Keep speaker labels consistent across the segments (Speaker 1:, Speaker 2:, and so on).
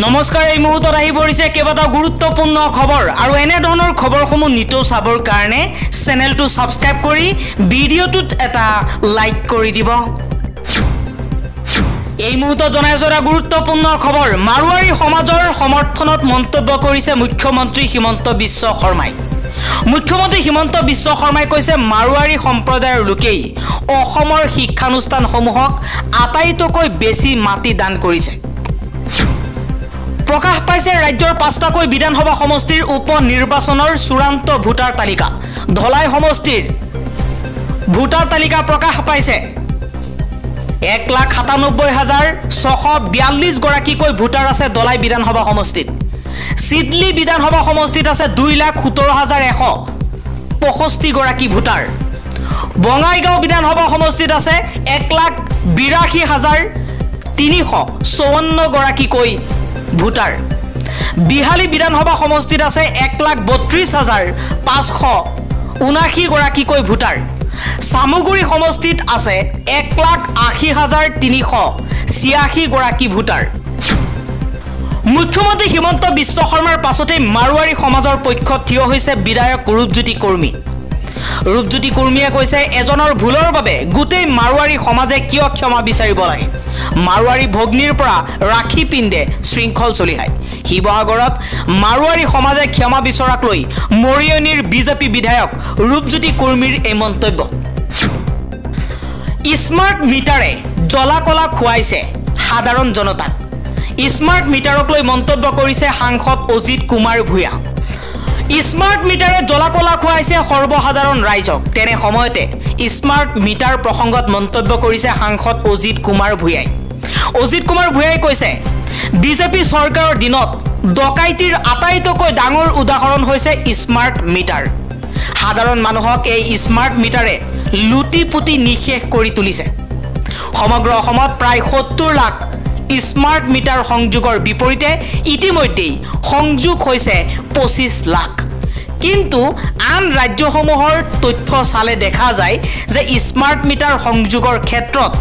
Speaker 1: নমস্কাৰ এই মুহূৰ্তত আহি পৰিছে কেইবাটাও গুৰুত্বপূৰ্ণ খবৰ আৰু এনে ধৰণৰ খবৰসমূহ নিতৌ চাবৰ কাৰণে চেনেলটো সাবস্ক্ৰাইব কৰি ভিডিঅ'টোত এটা লাইক কৰি দিব। এই মুহূৰ্তত জনাইছো এটা গুৰুত্বপূৰ্ণ খবৰ। মাৰোৱাৰী সমাজৰ সমৰ্থনত মন্তব্য কৰিছে মুখ্যমন্ত্ৰী হিমন্ত বিশ্ব শৰ্মাই। মুখ্যমন্ত্ৰী হিমন্ত বিশ্ব শৰ্মাই কৈছে মাৰোৱাৰী সম্প্ৰদায়ৰ লোকেই অসমৰ শিক্ষানুষ্ঠানসমূহক আটাইতকৈ বেছি মাটি দান কৰিছে। প্ৰকাশ পাইছে ৰাজ্যৰ ৫টাকৈ বিধানসভা সমষ্টিৰ উপ নিৰ্বাচনৰ চূড়ান্ত ভোটাৰ তালিকা। ধলাই সমষ্টিৰ ভোটাৰ তালিকা প্ৰকাশ পাইছে। ১,৯৭,৬৪২ গৰাকীকৈ ভোটাৰ আছে ধলাই বিধানসভা সমষ্টিত। চিডলি বিধানসভা সমষ্টিত আছে ২,১৭,১৬৫ গৰাকী ভোটাৰ। বঙাইগাঁও বিধানসভা সমষ্টিত আছে ১,৮২,৩৫৪ গৰাকীকৈ ভোটাৰ। বিহালী বিধানসভা সমষ্টিত আছে ১,৩২,৫৭৯ গৰাকীকৈ ভোটাৰ। চামুগুৰি সমষ্টিত আছে ১,৮০,৩৮৬ গৰাকী ভোটাৰ। মুখ্যমন্ত্ৰী হিমন্ত বিশ্ব শৰ্মাৰ পাছতেই মাৰোৱাৰী সমাজৰ পক্ষত থিয় হৈছে বিধায়ক ৰূপজ্যোতি কুৰ্মী। ৰূপজ্যোতি কুৰ্মীয়ে কৈছে এজনৰ ভুলৰ বাবে গোটেই মাৰোৱাৰী সমাজে কিয় ক্ষমা বিচাৰিব লাগে। মাৰোৱাৰী ভগ্নীৰ পৰা ৰাখি পিন্ধে শৃংখল চলিহায়। শিৱসাগৰত মাৰোৱাৰী সমাজে ক্ষমা বিচৰাক লৈ মৰিয়নিৰ বিজেপি বিধায়ক ৰূপজ্যোতি কুৰ্মীৰ এই মন্তব্য। স্মাৰ্ট মিটাৰে জ্বলা কলা খুৱাইছে সাধাৰণ জনতাক। স্মাৰ্ট মিটাৰক লৈ মন্তব্য কৰিছে সাংসদ অজিত কুমাৰ ভূঞা। স্মাৰ্ট মিটাৰে জ্বলা কলা খুৱাইছে সৰ্বসাধাৰণ ৰাইজক। তেনে সময়তে স্মাৰ্ট মিটাৰ প্ৰসংগত মন্তব্য কৰিছে সাংসদ অজিত কুমাৰ ভূঞাই। অজিত কুমাৰ ভূঞাই কৈছে বিজেপি চৰকাৰৰ দিনত ডকাইতিৰ আটাইতকৈ ডাঙৰ উদাহৰণ হৈছে স্মাৰ্ট মিটাৰ। সাধাৰণ মানুহক এই স্মাৰ্ট মিটাৰে লুটি পুতি নিশেষ কৰি তুলিছে। সমগ্ৰ অসমত প্ৰায় ৭০ লাখ স্মাৰ্ট মিটাৰ সংযোগৰ বিপৰীতে ইতিমধ্যেই সংযোগ হৈছে ২৫ লাখ। কিন্তু আন ৰাজ্যসমূহৰ তথ্য চালে দেখা যায় যে স্মাৰ্ট মিটাৰ সংযোগৰ ক্ষেত্ৰত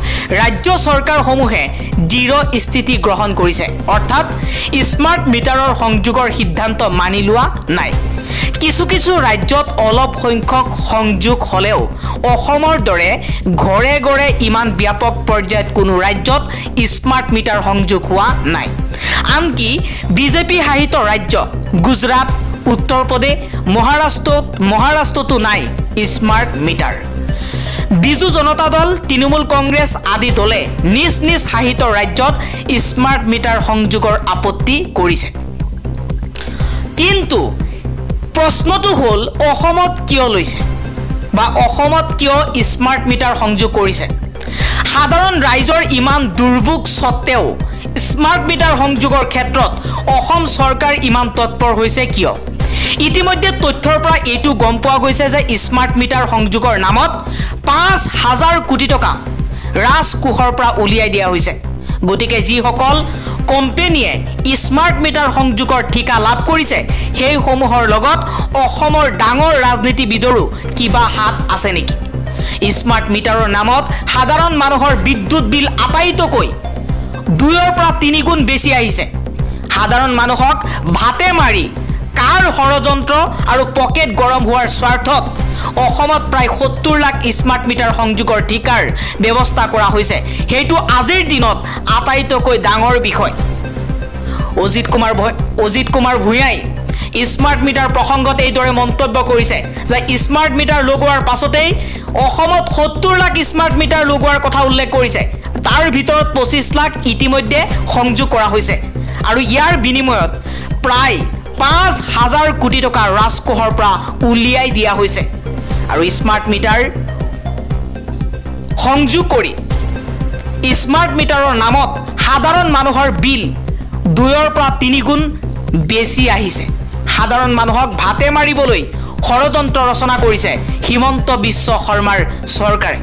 Speaker 1: ৰাজ্য চৰকাৰসমূহে দৃঢ় স্থিতি গ্ৰহণ কৰিছে। অৰ্থাৎ স্মাৰ্ট মিটাৰৰ সংযোগৰ সিদ্ধান্ত মানি লোৱা নাই। কিছু কিছু ৰাজ্যত অলপ সংখ্যক সংযোগ হ'লেও অসমৰ দৰে ঘৰে ঘৰে ইমান ব্যাপক পৰ্যায়ত কোনো ৰাজ্যত স্মাৰ্ট মিটাৰ সংযোগ হোৱা নাই। আনকি বিজেপি শাসিত ৰাজ্য গুজৰাট, উত্তৰ প্ৰদেশ, মহাৰাষ্ট্ৰতো নাই স্মাৰ্ট মিটাৰ। বিজু জনতা দল, তৃণমূল কংগ্ৰেছ আদি দলে নিজ নিজ শাসিত ৰাজ্যত স্মাৰ্ট মিটাৰ সংযোগৰ আপত্তি কৰিছে। কিন্তু প্ৰশ্নটো হ'ল অসমত কিয় লৈছে বা অসমত কিয় স্মাৰ্ট মিটাৰ সংযোগ কৰিছে। সাধাৰণ ৰাইজৰ ইমান দুৰ্ভোগ স্বত্তেও স্মাৰ্ট মিটাৰ সংযোগৰ ক্ষেত্ৰত অসম চৰকাৰ ইমান তৎপৰ হৈছে কিয়। ইতিমধ্যে তথ্যৰ পৰা এইটো গম পোৱা গৈছে যে স্মাৰ্ট মিটাৰ সংযোগৰ নামত ৫,০০০ কোটি টকা ৰাজকোষৰ পৰা উলিয়াই দিয়া হৈছে। গতিকে যিসকল কোম্পানীয়ে স্মাৰ্ট মিটাৰ সংযোগৰ ঠিকা লাভ কৰিছে সেইসমূহৰ লগত অসমৰ ডাঙৰ ৰাজনীতিবিদৰো কিবা হাত আছে নেকি। স্মাৰ্ট মিটাৰৰ নামত সাধাৰণ মানুহৰ বিদ্যুৎ বিল আটাইতকৈ ২ৰ পৰা ৩ গুণ বেছি আহিছে। সাধাৰণ মানুহক ভাতে মাৰি কাৰ ষড়যন্ত্ৰ আৰু পকেট গৰম হোৱাৰ স্বাৰ্থত অসমত প্ৰায় ৭০ লাখ স্মাৰ্ট মিটাৰ সংযোগৰ ঠিকাৰ ব্যৱস্থা কৰা হৈছে। সেইটো আজিৰ দিনত আটাইতকৈ ডাঙৰ বিষয়। অজিত কুমাৰ ভূঞাই স্মাৰ্ট মিটাৰ প্ৰসংগত এইদৰে মন্তব্য কৰিছে যে স্মাৰ্ট মিটাৰ লগোৱাৰ পাছতেই অসমত ৭০ লাখ স্মাৰ্ট মিটাৰ লগোৱাৰ কথা উল্লেখ কৰিছে। তাৰ ভিতৰত ২৫ লাখ ইতিমধ্যে সংযোগ কৰা হৈছে আৰু ইয়াৰ বিনিময়ত প্ৰায় ৫,০০০ কোটি টকা ৰাজকোষৰ পৰা উলিয়াই দিয়া হৈছে। আৰু স্মাৰ্ট মিটাৰ সংযোগ কৰি স্মাৰ্ট মিটাৰৰ নামত সাধাৰণ মানুহৰ বিল ২ৰ পৰা ৩ গুণ বেছি আহিছে। সাধাৰণ মানুহক ভাতে মাৰিবলৈ ষড়যন্ত্ৰ ৰচনা কৰিছে হিমন্ত বিশ্ব শৰ্মাৰ চৰকাৰে।